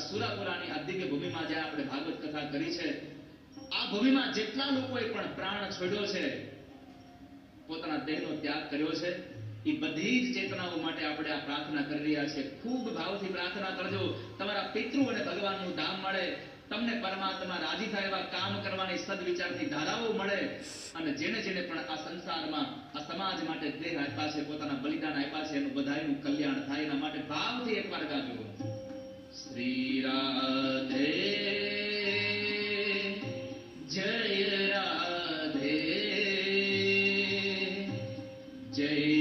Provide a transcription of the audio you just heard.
સુરાપુરાની આ દિવ્ય ભૂમિમાં જ્યાં આપણે ભાગવત કથા કરી છે, આ ભૂમિમાં જેટલા લોકોએ પણ પ્રાણ છોડ્યો છે, પોતાના દેહનો ત્યાગ કર્યો છે, એ બધી જ ચેતનાઓ માટે આપણે આ પ્રાર્થના કરી રહ્યા છીએ. ખૂબ ભાવથી પ્રાર્થના કરજો, તમારા પિતૃ અને ભગવાનનું ધામ મળે, તમને પરમાત્મા રાજી થાય એવા કામ કરવાની સદવિચારથી ધારાઓ મળે, અને જેને જેને પણ આ સંસારમાં આ સમાજ માટે દેહ આપ્યા છે, પોતાના બલિદાન આપ્યા છે, એનું બધાયનું કલ્યાણ થાય એના માટે ભાવથી એકવાર ગાજો. શ્રી રાધે જય રાધે જય